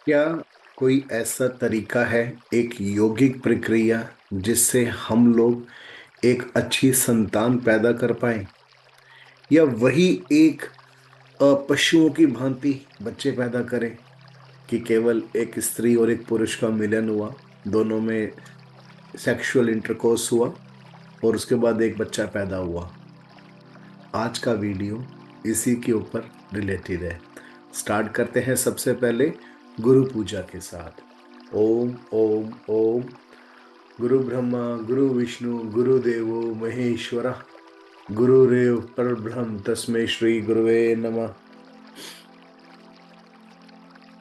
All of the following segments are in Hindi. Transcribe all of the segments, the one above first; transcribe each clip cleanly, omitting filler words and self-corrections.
क्या कोई ऐसा तरीका है, एक यौगिक प्रक्रिया जिससे हम लोग एक अच्छी संतान पैदा कर पाए, या वही एक पशुओं की भांति बच्चे पैदा करें कि केवल एक स्त्री और एक पुरुष का मिलन हुआ, दोनों में सेक्सुअल इंटरकोर्स हुआ और उसके बाद एक बच्चा पैदा हुआ। आज का वीडियो इसी के ऊपर रिलेटेड है। स्टार्ट करते हैं सबसे पहले गुरु पूजा के साथ। ओम ओम ओम। गुरु ब्रह्मा गुरु विष्णु गुरु देवो महेश्वरा, गुरुरेव परब्रह्म तस्मै श्री गुरुवे नमः।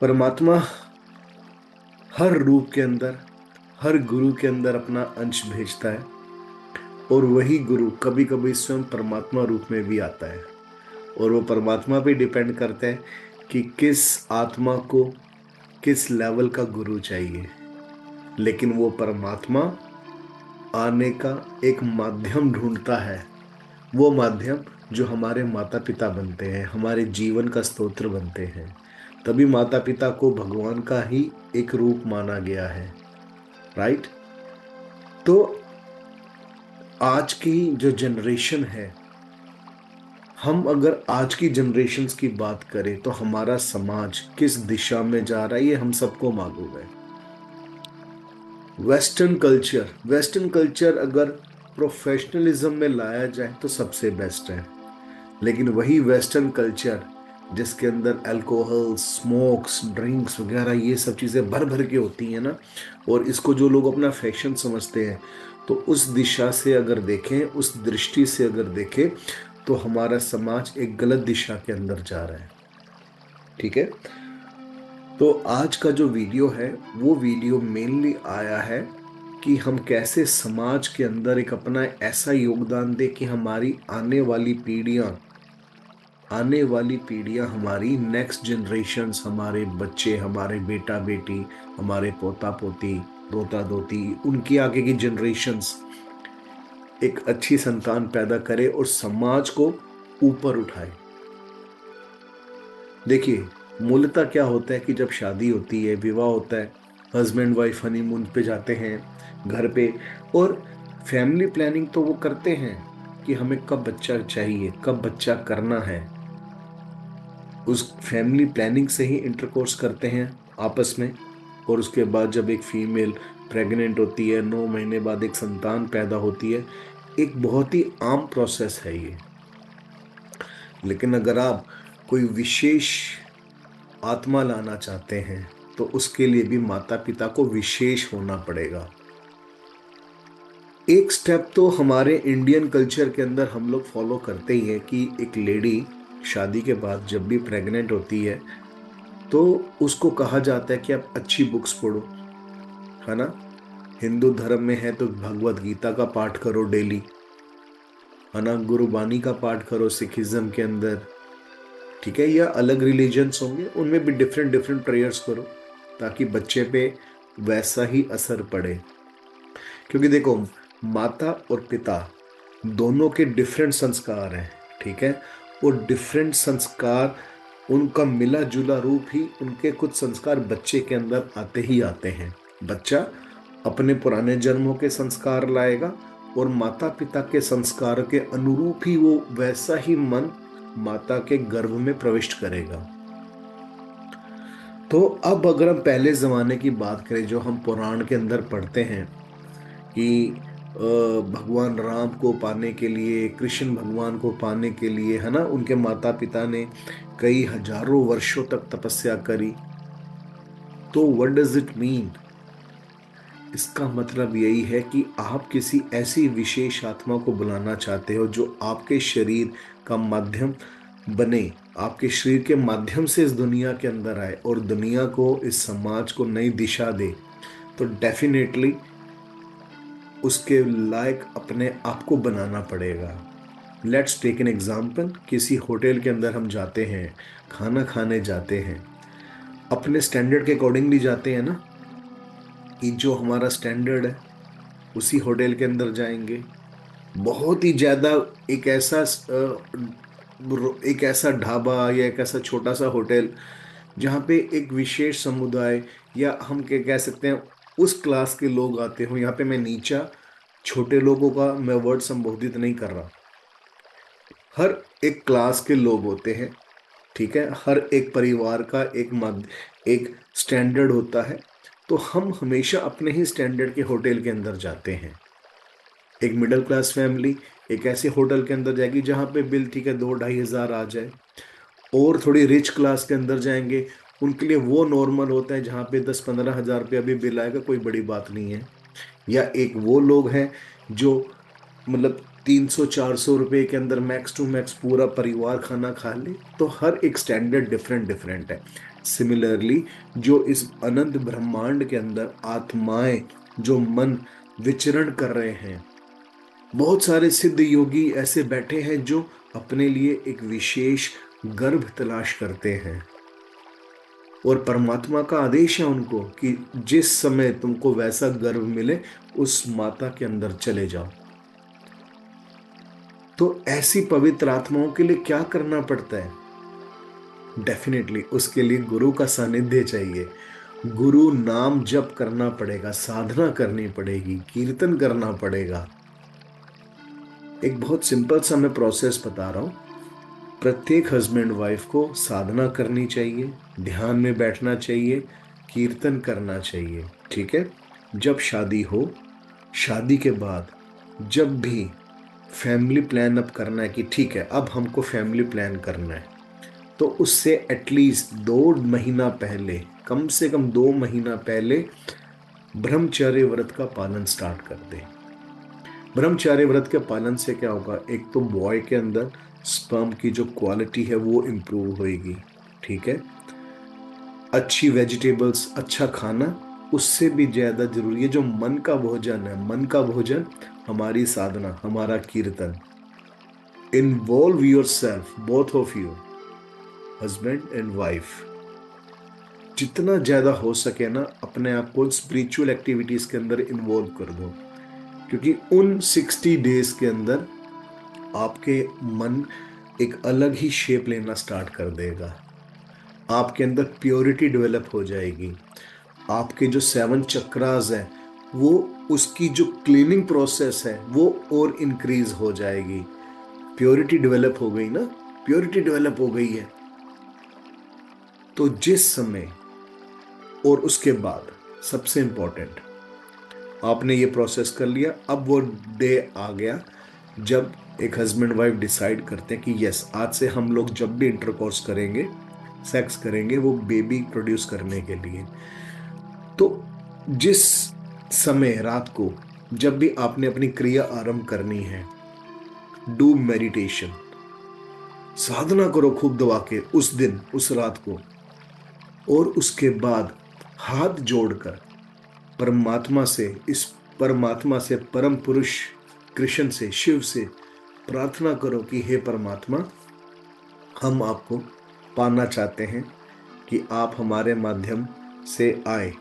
परमात्मा हर रूप के अंदर, हर गुरु के अंदर अपना अंश भेजता है और वही गुरु कभी कभी स्वयं परमात्मा रूप में भी आता है। और वो परमात्मा पे डिपेंड करता है कि किस आत्मा को किस लेवल का गुरु चाहिए। लेकिन वो परमात्मा आने का एक माध्यम ढूंढता है, वो माध्यम जो हमारे माता पिता बनते हैं, हमारे जीवन का स्तोत्र बनते हैं। तभी माता पिता को भगवान का ही एक रूप माना गया है। राइट। तो आज की जो जनरेशन है, हम अगर आज की जनरेशन्स की बात करें तो हमारा समाज किस दिशा में जा रहा है ये हम सबको मालूम है। वेस्टर्न कल्चर अगर प्रोफेशनलिज्म में लाया जाए तो सबसे बेस्ट है। लेकिन वही वेस्टर्न कल्चर जिसके अंदर अल्कोहल, स्मोक्स, ड्रिंक्स वगैरह ये सब चीज़ें भर भर के होती हैं ना, और इसको जो लोग अपना फैशन समझते हैं, तो उस दिशा से अगर देखें, उस दृष्टि से अगर देखें, तो हमारा समाज एक गलत दिशा के अंदर जा रहा है। ठीक है। तो आज का जो वीडियो है वो वीडियो मेनली आया है कि हम कैसे समाज के अंदर एक अपना ऐसा योगदान दे कि हमारी आने वाली पीढ़ियां, हमारी नेक्स्ट जनरेशन्स, हमारे बच्चे, हमारे बेटा बेटी, हमारे पोता पोती, दोता दोती, उनकी आगे की जनरेशन्स एक अच्छी संतान पैदा करे और समाज को ऊपर उठाए। देखिए, मूलतः क्या होता है कि जब शादी होती है, विवाह होता है, हस्बैंड वाइफ हनीमून पे जाते हैं घर पे, और फैमिली प्लानिंग तो वो करते हैं कि हमें कब बच्चा चाहिए, कब बच्चा करना है। उस फैमिली प्लानिंग से ही इंटरकोर्स करते हैं आपस में। और उसके बाद जब एक फीमेल प्रेग्नेंट होती है, 9 महीने बाद एक संतान पैदा होती है। एक बहुत ही आम प्रोसेस है ये। लेकिन अगर आप कोई विशेष आत्मा लाना चाहते हैं तो उसके लिए भी माता पिता को विशेष होना पड़ेगा। एक स्टेप तो हमारे इंडियन कल्चर के अंदर हम लोग फॉलो करते ही हैं कि एक लेडी शादी के बाद जब भी प्रेग्नेंट होती है तो उसको कहा जाता है कि आप अच्छी बुक्स पढ़ो, है ना। हिंदू धर्म में है तो भगवत गीता का पाठ करो डेली, है ना। गुरुबानी का पाठ करो सिखिज्म के अंदर। ठीक है। या अलग रिलीजन्स होंगे उनमें भी डिफरेंट डिफरेंट प्रेयर्स करो, ताकि बच्चे पे वैसा ही असर पड़े। क्योंकि देखो, माता और पिता दोनों के डिफरेंट संस्कार हैं। ठीक है। और डिफरेंट संस्कार, उनका मिला जुला रूप ही उनके कुछ संस्कार बच्चे के अंदर आते ही आते हैं। बच्चा अपने पुराने जन्मों के संस्कार लाएगा और माता पिता के संस्कार के अनुरूप ही वो वैसा ही मन माता के गर्भ में प्रविष्ट करेगा। तो अब अगर हम पहले जमाने की बात करें, जो हम पुराण के अंदर पढ़ते हैं कि भगवान राम को पाने के लिए, कृष्ण भगवान को पाने के लिए, है ना, उनके माता पिता ने कई हजारों वर्षों तक तपस्या करी। तो व्हाट डज इट मीन? इसका मतलब यही है कि आप किसी ऐसी विशेष आत्मा को बुलाना चाहते हो जो आपके शरीर का माध्यम बने, आपके शरीर के माध्यम से इस दुनिया के अंदर आए और दुनिया को, इस समाज को नई दिशा दे। तो डेफिनेटली उसके लायक अपने आप को बनाना पड़ेगा। Let's take an example. किसी होटल के अंदर हम जाते हैं, खाना खाने जाते हैं, अपने स्टैंडर्ड के अकॉर्डिंगली जाते हैं ना, कि जो हमारा स्टैंडर्ड है उसी होटल के अंदर जाएंगे। बहुत ही ज्यादा एक ऐसा एक ऐसा ढाबा या एक ऐसा छोटा सा होटल जहाँ पे एक विशेष समुदाय या हम क्या कह सकते हैं उस क्लास के लोग आते हो। यहाँ पे मैं नीचा छोटे लोगों का मैं वर्ड संबोधित नहीं कर रहा। हर एक क्लास के लोग होते हैं, ठीक है। हर एक परिवार का एक मध्य एक स्टैंडर्ड होता है। तो हम हमेशा अपने ही स्टैंडर्ड के होटल के अंदर जाते हैं। एक मिडिल क्लास फैमिली एक ऐसे होटल के अंदर जाएगी जहाँ पे बिल ठीक है 2-2.5 हज़ार आ जाए। और थोड़ी रिच क्लास के अंदर जाएंगे, उनके लिए वो नॉर्मल होता है जहाँ पे 10-15 हज़ार रुपया भी बिल आएगा, कोई बड़ी बात नहीं है। या एक वो लोग हैं जो मतलब 300-400 रुपए के अंदर मैक्स टू मैक्स पूरा परिवार खाना खा ले। तो हर एक स्टैंडर्ड डिफरेंट डिफरेंट है। सिमिलरली जो इस अनंत ब्रह्मांड के अंदर आत्माएं जो मन विचरण कर रहे हैं, बहुत सारे सिद्ध योगी ऐसे बैठे हैं जो अपने लिए एक विशेष गर्भ तलाश करते हैं। और परमात्मा का आदेश है उनको कि जिस समय तुमको वैसा गर्भ मिले उस माता के अंदर चले जाओ। तो ऐसी पवित्र आत्माओं के लिए क्या करना पड़ता है? डेफिनेटली उसके लिए गुरु का सानिध्य चाहिए। गुरु नाम जप करना पड़ेगा, साधना करनी पड़ेगी, कीर्तन करना पड़ेगा। एक बहुत सिंपल सा मैं प्रोसेस बता रहा हूं। प्रत्येक हस्बैंड वाइफ को साधना करनी चाहिए, ध्यान में बैठना चाहिए, कीर्तन करना चाहिए, ठीक है। जब शादी हो, शादी के बाद जब भी फैमिली प्लान अप करना है कि ठीक है अब हमको फैमिली प्लान करना है, तो उससे एटलीस्ट 2 महीना पहले, कम से कम 2 महीना पहले ब्रह्मचर्य व्रत का पालन स्टार्ट कर दे। ब्रह्मचर्य व्रत के पालन से क्या होगा, एक तो बॉय के अंदर स्पर्म की जो क्वालिटी है वो इम्प्रूव होएगी, ठीक है। अच्छी वेजिटेबल्स, अच्छा खाना, उससे भी ज्यादा जरूरी है जो मन का भोजन है। मन का भोजन हमारी साधना, हमारा कीर्तन। Involve your self, both of you, husband and wife, जितना ज्यादा हो सके ना अपने आप को स्पिरिचुअल एक्टिविटीज के अंदर इन्वॉल्व कर दो। क्योंकि उन 60 डेज के अंदर आपके मन एक अलग ही शेप लेना स्टार्ट कर देगा। आपके अंदर प्योरिटी डेवलप हो जाएगी। आपके जो 7 चक्रास है वो, उसकी जो क्लीनिंग प्रोसेस है वो और इंक्रीज हो जाएगी। प्योरिटी डेवलप हो गई ना, प्योरिटी डेवलप हो गई है। तो जिस समय और उसके बाद सबसे इंपॉर्टेंट, आपने ये प्रोसेस कर लिया, अब वो डे आ गया जब एक हस्बैंड वाइफ डिसाइड करते हैं कि यस आज से हम लोग जब भी इंटरकोर्स करेंगे, सेक्स करेंगे, वो बेबी प्रोड्यूस करने के लिए। तो जिस समय रात को जब भी आपने अपनी क्रिया आरंभ करनी है, डू मेडिटेशन, साधना करो खूब दबा के उस दिन उस रात को। और उसके बाद हाथ जोड़कर परमात्मा से, इस परमात्मा से, परम पुरुष कृष्ण से, शिव से प्रार्थना करो कि हे परमात्मा, हम आपको पाना चाहते हैं कि आप हमारे माध्यम से आए,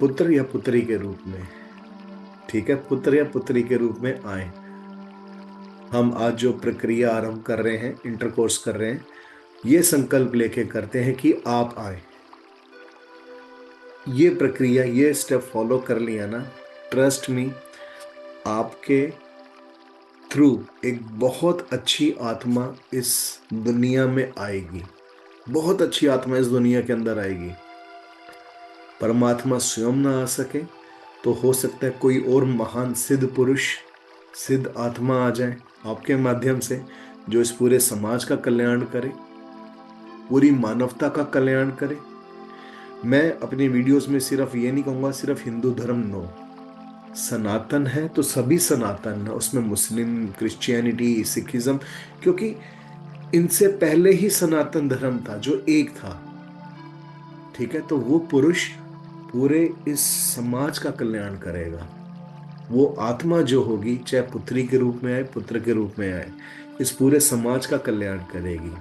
पुत्र या पुत्री के रूप में, ठीक है, पुत्र या पुत्री के रूप में आए। हम आज जो प्रक्रिया आरंभ कर रहे हैं, इंटरकोर्स कर रहे हैं, ये संकल्प लेके करते हैं कि आप आए। ये प्रक्रिया, ये स्टेप फॉलो कर लिया ना, ट्रस्ट मी, आपके थ्रू एक बहुत अच्छी आत्मा इस दुनिया में आएगी। बहुत अच्छी आत्मा इस दुनिया के अंदर आएगी। परमात्मा स्वयं ना आ सके तो हो सकता है कोई और महान सिद्ध पुरुष, सिद्ध आत्मा आ जाए आपके माध्यम से, जो इस पूरे समाज का कल्याण करे, पूरी मानवता का कल्याण करे। मैं अपनी वीडियोस में सिर्फ ये नहीं कहूंगा सिर्फ हिंदू धर्म, नो, सनातन है तो सभी सनातन है, उसमें मुस्लिम, क्रिश्चियनिटी, सिखिज्म, क्योंकि इनसे पहले ही सनातन धर्म था जो एक था, ठीक है। तो वो पुरुष पूरे इस समाज का कल्याण करेगा। वो आत्मा जो होगी, चाहे पुत्री के रूप में आए, पुत्र के रूप में आए, इस पूरे समाज का कल्याण करेगी,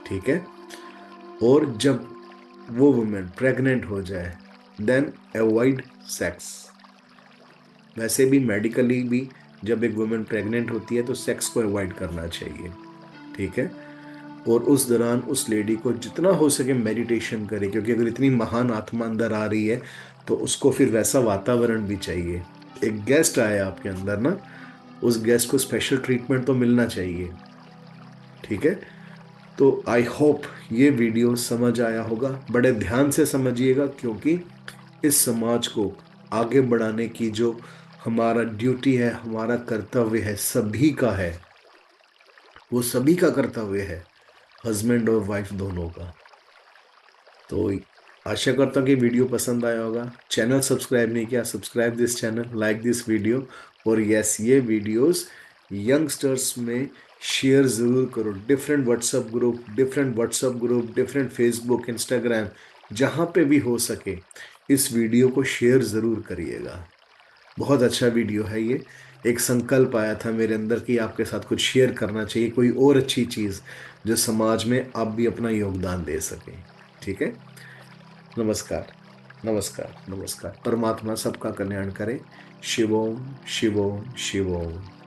ठीक है। और जब वो वुमेन प्रेग्नेंट हो जाए, देन अवॉइड सेक्स। वैसे भी मेडिकली भी जब एक वुमेन प्रेग्नेंट होती है तो सेक्स को अवॉइड करना चाहिए, ठीक है। और उस दौरान उस लेडी को जितना हो सके मेडिटेशन करे, क्योंकि अगर इतनी महान आत्मा अंदर आ रही है तो उसको फिर वैसा वातावरण भी चाहिए। एक गेस्ट आया आपके अंदर ना, उस गेस्ट को स्पेशल ट्रीटमेंट तो मिलना चाहिए। ठीक है। तो आई होप ये वीडियो समझ आया होगा। बड़े ध्यान से समझिएगा, क्योंकि इस समाज को आगे बढ़ाने की जो हमारा ड्यूटी है, हमारा कर्तव्य है, सभी का है। वो सभी का कर्तव्य है, हस्बैंड और वाइफ दोनों का। तो आशा करता हूँ कि वीडियो पसंद आया होगा। चैनल सब्सक्राइब नहीं किया, subscribe this channel, like this video. और यस, ये वीडियोस यंगस्टर्स में शेयर ज़रूर करो। Different WhatsApp group, different Facebook, Instagram, जहाँ पे भी हो सके इस वीडियो को शेयर ज़रूर करिएगा। बहुत अच्छा वीडियो है ये। एक संकल्प आया था मेरे अंदर कि आपके साथ कुछ शेयर करना चाहिए, कोई और अच्छी चीज़ जो समाज में आप भी अपना योगदान दे सकें। ठीक है। नमस्कार। नमस्कार। नमस्कार। परमात्मा सबका कल्याण करे। शिवोम शिवोम शिवोम।